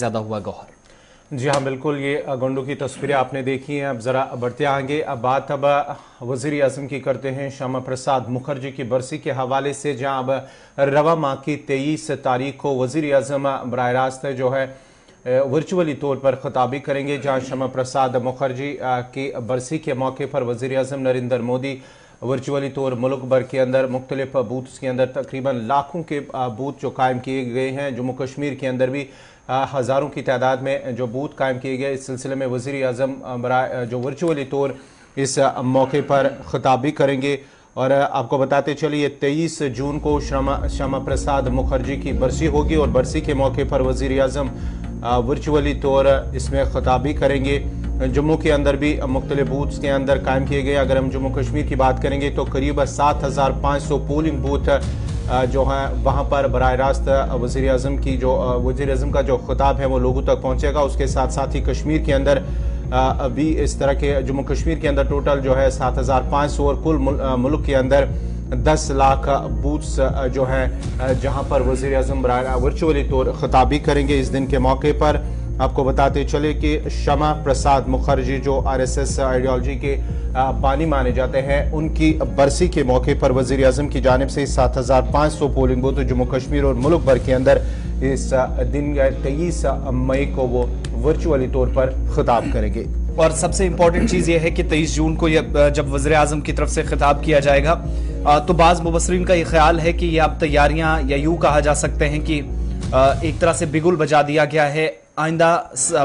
ज्यादा हुआ। गौहर जी हाँ, बिल्कुल, ये गोंडू की तस्वीरें आपने देखी हैं। अब ज़रा बढ़ते आगे, अब बात वज़ीर आज़म की करते हैं श्यामा प्रसाद मुखर्जी की बरसी के हवाले से, जहाँ अब रवा माह की 23 तारीख को वज़ीर आज़म बराह रास्त जो है वर्चुअली तौर पर खिताबी करेंगे, जहाँ श्यामा प्रसाद मुखर्जी की बरसी के मौके पर वज़ीर आज़म नरेंद्र मोदी वर्चुअली तौर मुल्क भर के अंदर मुख्तलिफ बूथ्स के अंदर तकरीबन लाखों के बूथ जो कायम किए गए हैं। जम्मू कश्मीर के अंदर भी हज़ारों की तादाद में जो बूथ कायम किए गए। इस सिलसिले में वज़ीर आज़म जो वर्चुअली तौर इस मौके पर खिताबी करेंगे। और आपको बताते चलिए 23 जून को श्यामा प्रसाद मुखर्जी की बरसी होगी और बरसी के मौके पर वज़ीर आज़म वर्चुअली तौर इसमें खिताबी करेंगे। जम्मू के अंदर भी मुख्तलिफ बूथ्स के अंदर कायम किए गए। अगर हम जम्मू कश्मीर की बात करेंगे तो करीब 7500 पोलिंग बूथ जो है वहाँ पर बराह रास्त वज़ीर आज़म का जो खिताब है वो लोगों तक पहुँचेगा। उसके साथ साथ ही कश्मीर के अंदर भी इस तरह के जम्मू कश्मीर के अंदर टोटल जो है 7500 और कुल मुल्क के अंदर 10 लाख बूथ्स जो हैं जहाँ पर वज़ीर आज़म वर्चुअली तौर खिताबी करेंगे। इस दिन के मौके पर आपको बताते चले कि श्यामा प्रसाद मुखर्जी जो RSS आइडियोलॉजी के बानी माने जाते हैं, उनकी बरसी के मौके पर वज़ीर आज़म की जानिब से 7500 पोलिंग बूथ जम्मू कश्मीर और मुल्क भर के अंदर इस दिन 23 मई को वो वर्चुअली तौर पर खिताब करेंगे। और सबसे इंपॉर्टेंट चीज़ ये है कि 23 जून को जब वज़ीर आज़म की तरफ से खिताब किया जाएगा तो बाज़ मुबस्सरीन का ये ख्याल है कि ये अब तैयारियाँ, या यूँ कहा जा सकते हैं कि एक तरह से बिगुल बजा दिया गया है आइंदा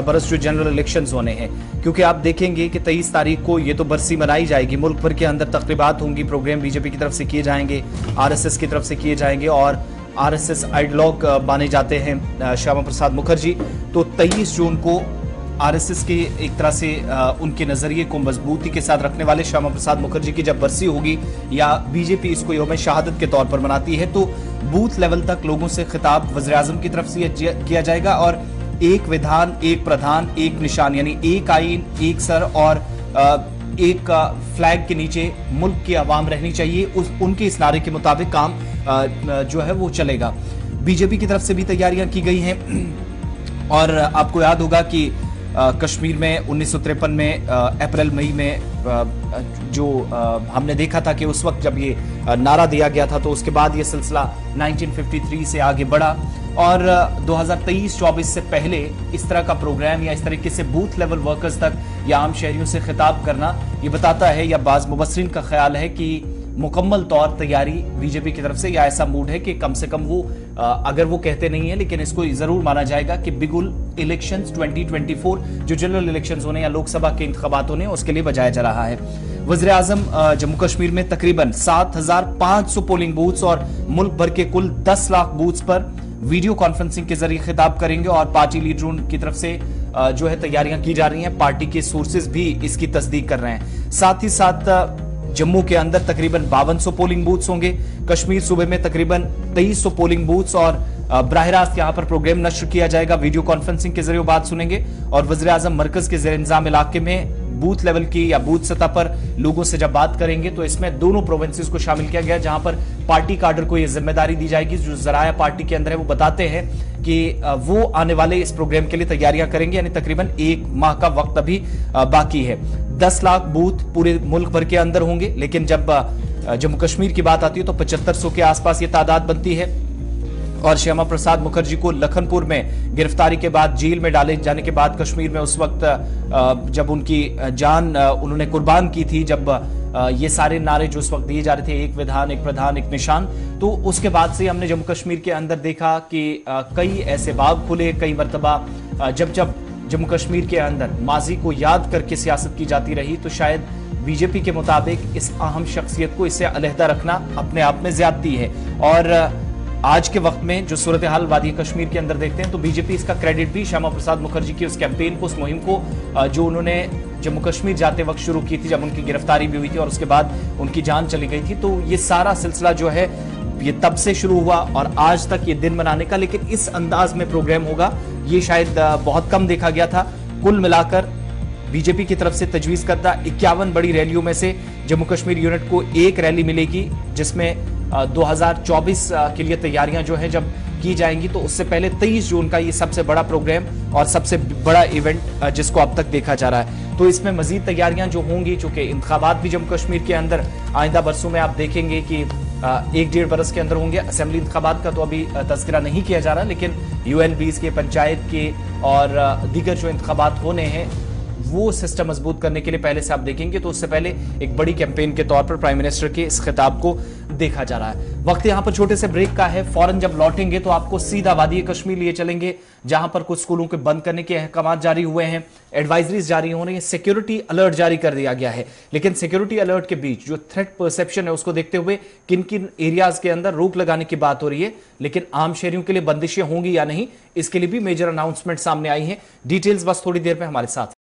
बरस जो जनरल इलेक्शंस होने हैं। क्योंकि आप देखेंगे कि 23 तारीख को ये तो बरसी मनाई जाएगी, मुल्क भर के अंदर तकरीबात होंगी, प्रोग्राम बीजेपी की तरफ से किए जाएंगे, RSS की तरफ से किए जाएंगे और RSS आइडियोलॉग माने जाते हैं श्यामा प्रसाद मुखर्जी। तो 23 जून को RSS के एक तरह से उनके नजरिए को मजबूती के साथ रखने वाले श्यामा प्रसाद मुखर्जी की जब बरसी होगी, या बीजेपी इसको यौम शहादत के तौर पर मनाती है, तो बूथ लेवल तक लोगों से खिताब वज़ीर आज़म की तरफ से किया जाएगा। और एक विधान, एक प्रधान, एक निशान, यानी एक आईन, एक सर और एक फ्लैग के नीचे मुल्क की आवाम रहनी चाहिए, उनके इस नारे के मुताबिक काम जो है वो चलेगा। बीजेपी की तरफ से भी तैयारियां की गई हैं। और आपको याद होगा कि कश्मीर में 1953 में अप्रैल मई में जो हमने देखा था कि उस वक्त जब ये नारा दिया गया था, तो उसके बाद ये सिलसिला 1953 से आगे बढ़ा और 2023-24 से पहले इस तरह का प्रोग्राम या इस तरीके से बूथ लेवल वर्कर्स तक या आम शहरियों से खिताब करना, ये बताता है या बाज़ मुबस्सरीन का ख्याल है कि मुकम्मल तौर तैयारी बीजेपी की तरफ से, या ऐसा मूड है कि कम से कम वो अगर वो कहते नहीं है लेकिन इसको जरूर माना जाएगा कि बिगुल इलेक्शंस 2024 जो जनरल इलेक्शंस होने या लोकसभा के इंतखाबात होने उसके लिए बजाया जा रहा है। वज़ीर आज़म जम्मू कश्मीर में तकरीबन 7500 पोलिंग बूथ्स और मुल्क भर के कुल 10 लाख बूथ्स पर वीडियो कॉन्फ्रेंसिंग के जरिए खिताब करेंगे। और पार्टी लीडरों की तरफ से जो है तैयारियां की जा रही हैं, पार्टी के सोर्सेज भी इसकी तस्दीक कर रहे हैं। साथ ही साथ जम्मू के अंदर तकरीबन 5200 पोलिंग बूथ्स होंगे, कश्मीर सूबे में तकरीबन 2300 पोलिंग बूथ्स और बराह रास्त यहाँ पर प्रोग्राम नश्र किया जाएगा, वीडियो कॉन्फ्रेंसिंग के जरिए बात सुनेंगे। और वज़ीर आज़म मरकज के ज़ेर इंतज़ाम इलाके में बूथ लेवल की या बूथ सतह पर लोगों से जब बात करेंगे तो इसमें दोनों प्रोविंसेस को शामिल किया गया, जहां पर पार्टी काडर को यह जिम्मेदारी दी जाएगी। जो जराया पार्टी के अंदर है वो बताते हैं कि वो आने वाले इस प्रोग्राम के लिए तैयारियां करेंगे, यानी तकरीबन 1 माह का वक्त अभी बाकी है। 10 लाख बूथ पूरे मुल्क भर के अंदर होंगे, लेकिन जब जम्मू कश्मीर की बात आती है तो 7500 के आसपास ये तादाद बनती है। और श्यामा प्रसाद मुखर्जी को लखनपुर में गिरफ्तारी के बाद जेल में डाले जाने के बाद कश्मीर में उस वक्त जब उनकी जान उन्होंने कुर्बान की थी, जब ये सारे नारे जो उस वक्त दिए जा रहे थे, एक विधान, एक प्रधान, एक निशान, तो उसके बाद से हमने जम्मू कश्मीर के अंदर देखा कि कई ऐसे बाग खुले, कई मरतबा जब जब जम्मू कश्मीर के अंदर माजी को याद करके सियासत की जाती रही, तो शायद बीजेपी के मुताबिक इस अहम शख्सियत को इससे अलहदा रखना अपने आप में ज्यादती है। और आज के वक्त में जो सूरत हाल वादी कश्मीर के अंदर देखते हैं तो बीजेपी इसका क्रेडिट भी श्यामा प्रसाद मुखर्जी की उस कैंपेन को, उस मुहिम को जो उन्होंने जम्मू कश्मीर जाते वक्त शुरू की थी, जब उनकी गिरफ्तारी भी हुई थी और उसके बाद उनकी जान चली गई थी, तो ये सारा सिलसिला जो है ये तब से शुरू हुआ और आज तक ये दिन मनाने का, लेकिन इस अंदाज में प्रोग्राम होगा ये शायद बहुत कम देखा गया था। कुल मिलाकर बीजेपी की तरफ से तजवीज करदा 51 बड़ी रैलियों में से जम्मू कश्मीर यूनिट को एक रैली मिलेगी, जिसमें 2024 के लिए तैयारियां जो है जब की जाएंगी, तो उससे पहले 23 जून का ये सबसे बड़ा प्रोग्राम और सबसे बड़ा इवेंट जिसको अब तक देखा जा रहा है। तो इसमें मजीद तैयारियां जो होंगी, चूंकि इंतखाबात भी जम्मू कश्मीर के अंदर आइंदा बरसों में आप देखेंगे कि 1-1.5 बरस के अंदर होंगे। असेंबली इंतखाबात का तो अभी तज़किरा नहीं किया जा रहा, लेकिन UNBs के, पंचायत के और दीगर जो इंतखाबात होने हैं वो सिस्टम मजबूत करने के लिए पहले से आप देखेंगे। तो उससे पहले एक बड़ी कैंपेन के तौर पर प्राइम मिनिस्टर के इस खिताब को देखा जा रहा है। वक्त यहां पर छोटे से ब्रेक का है। फौरन जब लौटेंगे तो आपको सीधा वादी कश्मीर लिए चलेंगे, जहां पर कुछ स्कूलों को बंद करने के अहकाम जारी हुए हैं, एडवाइजरीज जारी हो रही हैं, सिक्योरिटी अलर्ट जारी कर दिया गया है। लेकिन सिक्योरिटी अलर्ट के बीच जो थ्रेट परसेप्शन है उसको देखते हुए किन किन एरियाज के अंदर रोक लगाने की बात हो रही है, लेकिन आम शहरियों के लिए बंदिशें होंगी या नहीं, इसके लिए भी मेजर अनाउंसमेंट सामने आई है। डिटेल्स बस थोड़ी देर में हमारे साथ।